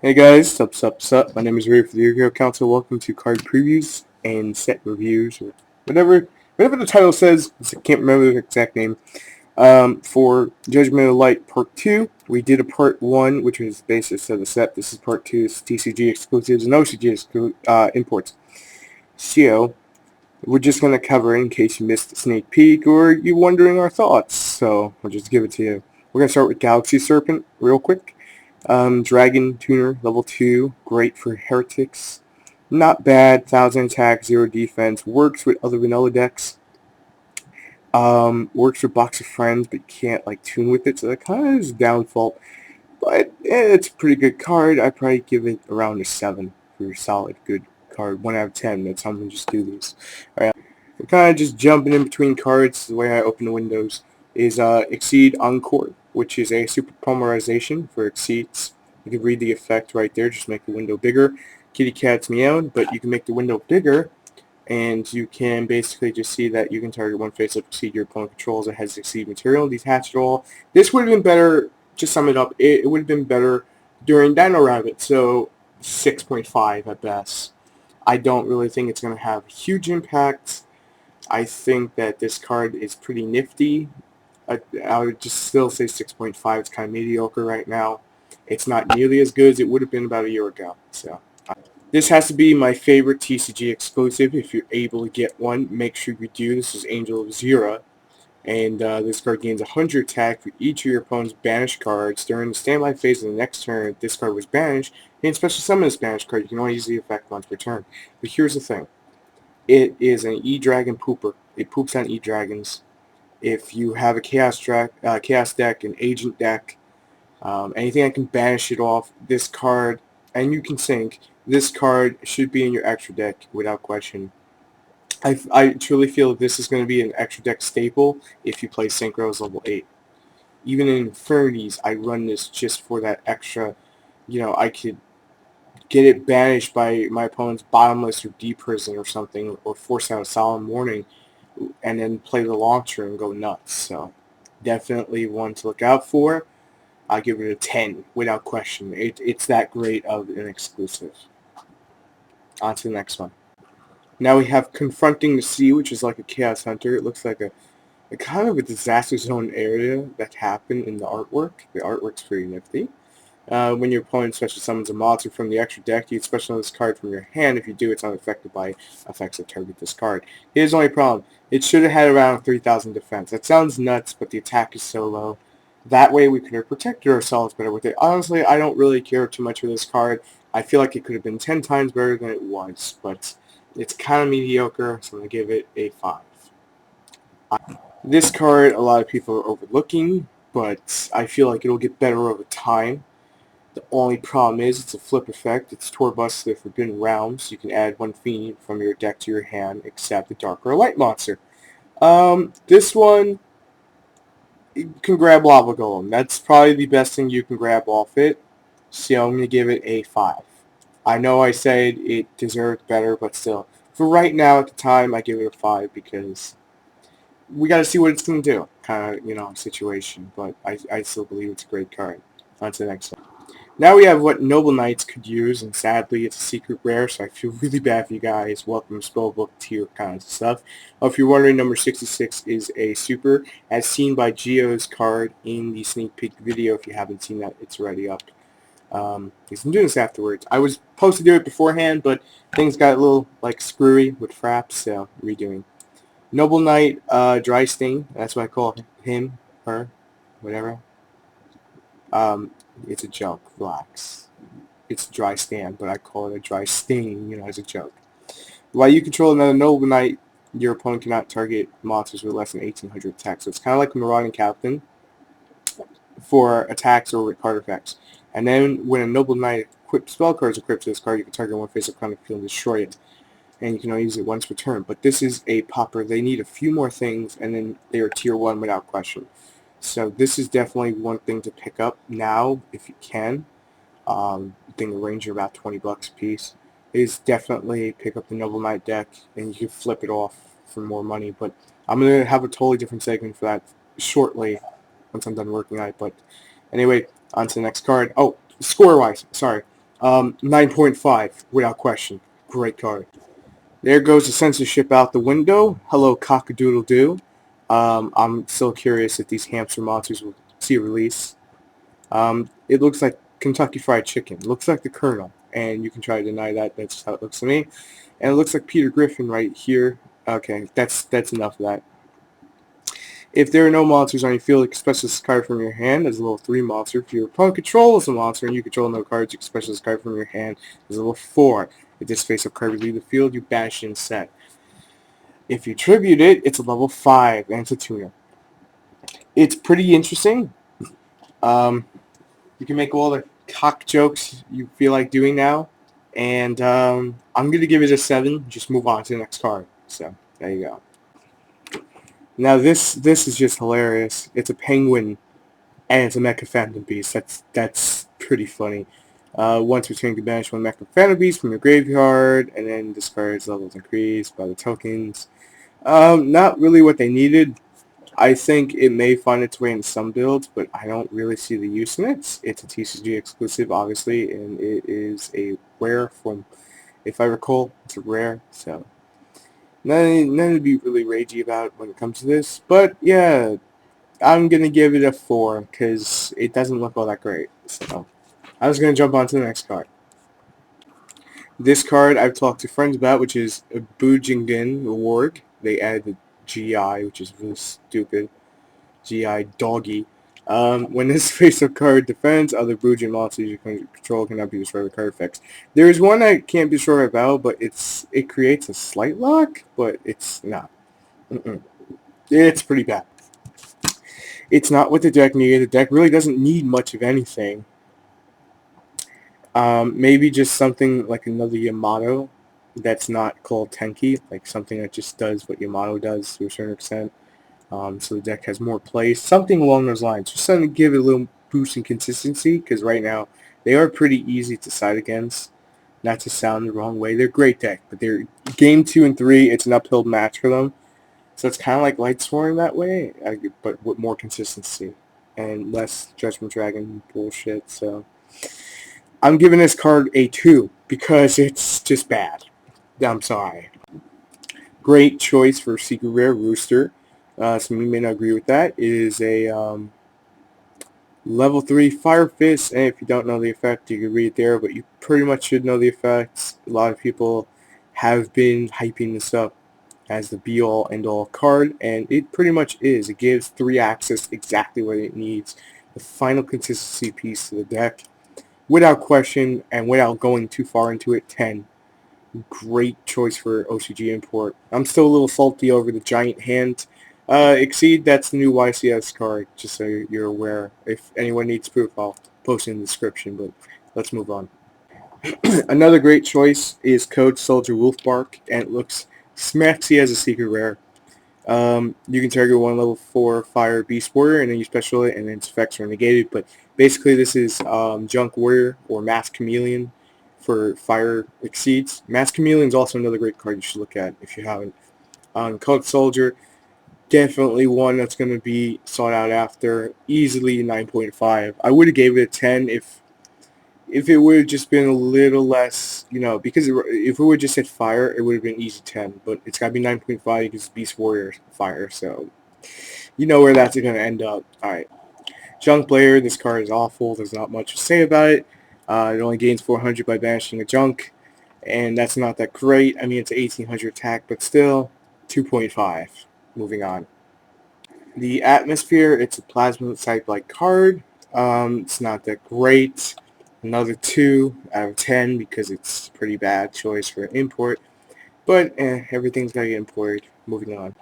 Hey guys, sup. My name is Ray for the Yu-Gi-Oh! Council. Welcome to card previews and set reviews, or whatever the title says. I can't remember the exact name. For Judgment of Light Part 2, we did a Part 1, which was the basis of the set. This is Part 2, it's TCG exclusives and OCG imports. So, we're just going to cover it in case you missed the sneak peek or you're wondering our thoughts. So, I'll just give it to you. We're going to start with Galaxy Serpent real quick. Dragon Tuner, level 2, great for Heretics. Not bad, 1000 attack, 0 defense, works with other vanilla decks. Works with Box of Friends, but you can't tune with it, so that kind of is a downfall. But it's a pretty good card. I'd probably give it around a 7 for a solid, good card. 1 out of 10, that's how I'm going to just do these. Alright, we're kind of just jumping in between cards. The way I open the windows is Exceed Encore, which is a super polymerization for Exceeds. You can read the effect right there, just make the window bigger. Kitty cat's meowing, but you can make the window bigger, and you can basically just see that you can target one face-up Exceed your opponent controls that has Exceed material, detach it all. This would have been better, to sum it up, it would have been better during Dino Rabbit, so 6.5 at best. I don't really think it's going to have a huge impact. I think that this card is pretty nifty. I would just still say 6.5. It's kind of mediocre right now. It's not nearly as good as it would have been about a year ago. So this has to be my favorite TCG exclusive. If you're able to get one, make sure you do. This is Angel of Zera. And this card gains 100 attack for each of your opponent's banished cards. During the standby phase of the next turn, if this card was banished, and special summon this banished card, you can only use the effect once per turn. But here's the thing. It is an E-Dragon pooper. It poops on E-Dragons. If you have a Chaos deck, an Agent deck, anything that can banish it off, this card, and you can sync, this card should be in your extra deck without question. I truly feel this is going to be an extra deck staple if you play Synchros level 8. Even in Infinities, I run this just for that extra, I could get it banished by my opponent's Bottomless or Deep Prison or something, or force out a Solemn Warning, and then play the launcher and go nuts. So definitely one to look out for. I'll give it a 10 without question. It's that great of an exclusive. On to the next one. Now we have Confronting the Sea, which is like a Chaos Hunter. It looks like a kind of a disaster zone area that happened in the artwork. The artwork's pretty nifty. When your opponent special summons a monster from the extra deck, you special this card from your hand. If you do, it's unaffected by effects that target this card. Here's the only problem. It should have had around 3,000 defense. That sounds nuts, but the attack is so low. That way we could have protected ourselves better with it. Honestly, I don't really care too much for this card. I feel like it could have been 10 times better than it was, but it's kind of mediocre, so I'm going to give it a 5. This card, a lot of people are overlooking, but I feel like it'll get better over time. The only problem is it's a flip effect. It's Torbus the Forbidden Realms. You can add one fiend from your deck to your hand, except the Dark or Light monster. This one, you can grab Lava Golem. That's probably the best thing you can grab off it. So I'm going to give it a 5. I know I said it deserved better, but still. For right now, at the time, I give it a 5 because we got to see what it's going to do, kind of, situation. But I still believe it's a great card. On to the next one. Now we have what Noble Knights could use, and sadly it's a secret rare, so I feel really bad for you guys. Welcome Spellbook tier kind of stuff. If you're wondering, number 66 is a super, as seen by Geo's card in the sneak peek video. If you haven't seen that, it's already up. Because I'm doing this afterwards. I was supposed to do it beforehand, but things got a little, screwy with fraps, so redoing. Noble Knight, Dry Stain, that's what I call him, her, whatever. It's a joke, relax. It's a dry stand, but I call it a dry stain, as a joke. While you control another Noble Knight, your opponent cannot target monsters with less than 1,800 attack. So it's kind of like a Marauding Captain for attacks or with card effects. And then when a Noble Knight equipped spell card is equipped to this card, you can target one face-up kind of field and destroy it. And you can only use it once per turn. But this is a popper. They need a few more things, and then they are tier 1 without question. So this is definitely one thing to pick up now if you can. I think the range are about $20 a piece. Is definitely pick up the Noble Knight deck and you can flip it off for more money. But I'm going to have a totally different segment for that shortly once I'm done working on it. But anyway, on to the next card. Oh, score-wise, sorry. 9.5 without question. Great card. There goes the censorship out the window. Hello, cock-a-doodle-doo. I'm still curious if these hamster monsters will see a release. It looks like Kentucky Fried Chicken. It looks like the Colonel, and you can try to deny that. That's how it looks to me. And it looks like Peter Griffin right here. Okay, that's enough of that. If there are no monsters on your field, you can special this card from your hand as a level 3 monster. If your opponent controls a monster and you control no cards, you can special this card from your hand as a level 4. If this face-up card would leave the field, you banish it instead. If you tribute it, it's a level 5, and it's a tuner. It's pretty interesting. Um, you can make all the cock jokes you feel like doing now. And I'm going to give it a 7. Just move on to the next card. So, there you go. Now, this is just hilarious. It's a penguin, and it's a Mecha Phantom Beast. That's pretty funny. Once returning to banish one Mecha Phantom Beast from your graveyard, and then discards levels increased by the tokens. Not really what they needed. I think it may find its way in some builds, but I don't really see the use in it. It's a TCG exclusive, obviously, and it is a rare from, if I recall, it's a rare, so nothing to be really ragey about when it comes to this. But yeah, I'm going to give it a 4 because it doesn't look all that great. So I was going to jump on to the next card. This card I've talked to friends about, which is a Bujingen Warg. They added the GI, which is really stupid. GI Doggy. When this face-up card defends, other Bujin monsters you control cannot be destroyed with card effects. There is one I can't be sure about, but it creates a slight lock, but it's not. It's pretty bad. It's not what the deck needed. The deck really doesn't need much of anything. Maybe just something like another Yamato that's not called Tenki, like something that just does what Yamato does to a certain extent. So the deck has more plays, something along those lines. Just something to give it a little boost in consistency, because right now they are pretty easy to side against. Not to sound the wrong way. They're a great deck, but they're game 2 and 3, it's an uphill match for them. So it's kind of like Light Sworn that way, but with more consistency and less Judgment Dragon bullshit. So I'm giving this card a 2 because it's just bad. I'm sorry. Great choice for Secret Rare Rooster. Some of you may not agree with that. It is a level 3 Fire Fist, and if you don't know the effect, you can read it there, but you pretty much should know the effects. A lot of people have been hyping this up as the be-all, end-all card, and it pretty much is. It gives 3 access exactly what it needs. The final consistency piece to the deck. Without question, and without going too far into it, 10. Great choice for OCG import. I'm still a little salty over the Giant Hand. Exceed, that's the new YCS card, just so you're aware. If anyone needs proof, I'll post it in the description, but let's move on. Another great choice is Code Soldier Wolfbark, and it looks smacksy as a secret rare. You can target one level 4 Fire Beast Warrior, and then you special it, and then its effects are negated, but basically this is Junk Warrior, or Mass Chameleon, for Fire Exceeds. Mass Chameleon is also another great card you should look at if you haven't. Code Soldier, definitely one that's going to be sought out after. Easily 9.5. I would have gave it a 10 if it would have just been a little less, because if it would just hit fire, it would have been easy 10. But it's got to be 9.5 because Beast Warrior fire, so you know where that's going to end up. All right. Junk Player, this card is awful. There's not much to say about it. It only gains 400 by banishing a junk, and that's not that great. I mean, it's 1800 attack, but still 2.5. Moving on. The Atmosphere, it's a plasma type-like card. It's not that great. Another 2 out of 10 because it's a pretty bad choice for import. But everything's got to get imported. Moving on.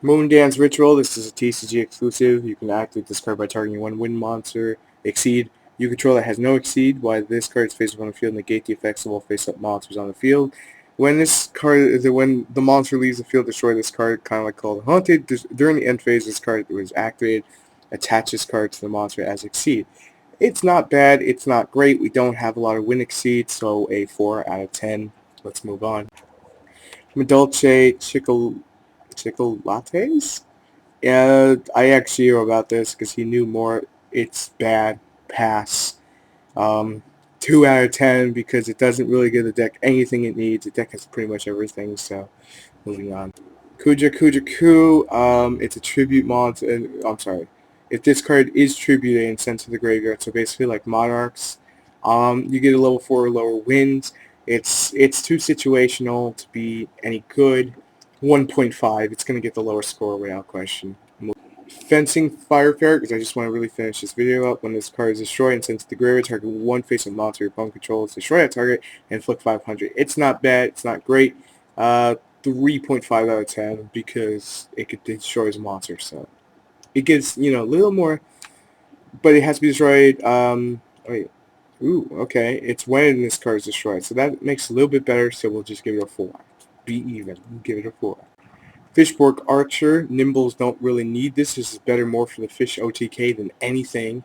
Moon Dance Ritual, this is a TCG exclusive. You can activate this card by targeting one wind monster. Exceed. You control that has no exceed, while this card is face-up on the field, negate the effects of all face-up monsters on the field. When the monster leaves the field, destroy this card, kind of like called Haunted. During the end phase, this card was activated. Attach this card to the monster as Exceed. It's not bad. It's not great. We don't have a lot of win exceeds, so a 4 out of 10. Let's move on. Medolce Chocolates? Yeah, I actually knew about this because he knew more. It's bad. Pass. 2 out of 10 because it doesn't really give the deck anything it needs. The deck has pretty much everything, so moving on. Kuja, it's a tribute mod. I'm sorry. If this card is tributed and sent to the graveyard, so basically like Monarchs, you get a level 4 or lower wins. It's too situational to be any good. 1.5, it's going to get the lower score without question. Fencing Firefarer, because I just want to really finish this video up. When this card is destroyed and sent to the graveyard, target one face of monster your opponent controls, destroy that target, and inflict 500. It's not bad. It's not great. 3.5 out of 10 because it could destroy his monster. So it gets, a little more, but it has to be destroyed. Wait. Ooh, okay. It's when this card is destroyed. So that makes it a little bit better. So we'll just give it a 4. Be even. Give it a 4. Fishborg Archer. Nimbles don't really need this. This is better more for the fish OTK than anything.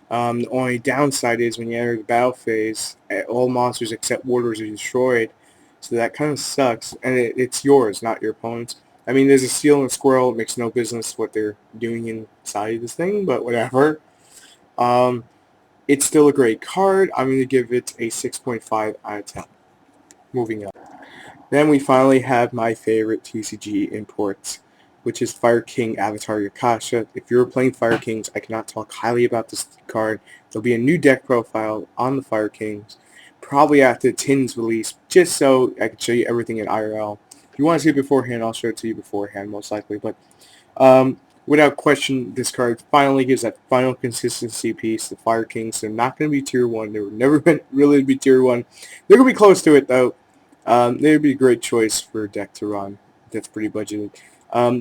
The only downside is when you enter the battle phase, all monsters except warders are destroyed. So that kind of sucks. And it's yours, not your opponent's. I mean, there's a seal and a squirrel. It makes no business what they're doing inside of this thing, but whatever. It's still a great card. I'm going to give it a 6.5 out of 10. Moving on. Then we finally have my favorite TCG import, which is Fire King Avatar Yakasha. If you're playing Fire Kings, I cannot talk highly about this card. There'll be a new deck profile on the Fire Kings, probably after the Tin's release, just so I can show you everything in IRL. If you want to see it beforehand, I'll show it to you beforehand, most likely. But without question, this card finally gives that final consistency piece. The Fire Kings, they're not going to be Tier 1. They were never meant really to be Tier 1. They're going to be close to it, though. They'd be a great choice for a deck to run. That's pretty budgeted.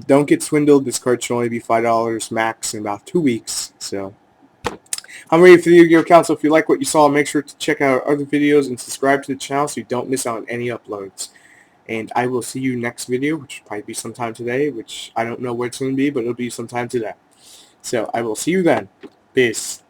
Don't get swindled. This card should only be $5 max in about 2 weeks. So I'm ready for the Yu-Gi-Oh! Account. So if you like what you saw, make sure to check out our other videos and subscribe to the channel so you don't miss out on any uploads. And I will see you next video, which will probably be sometime today, which I don't know what it's going to be, but it'll be sometime today. So I will see you then. Peace.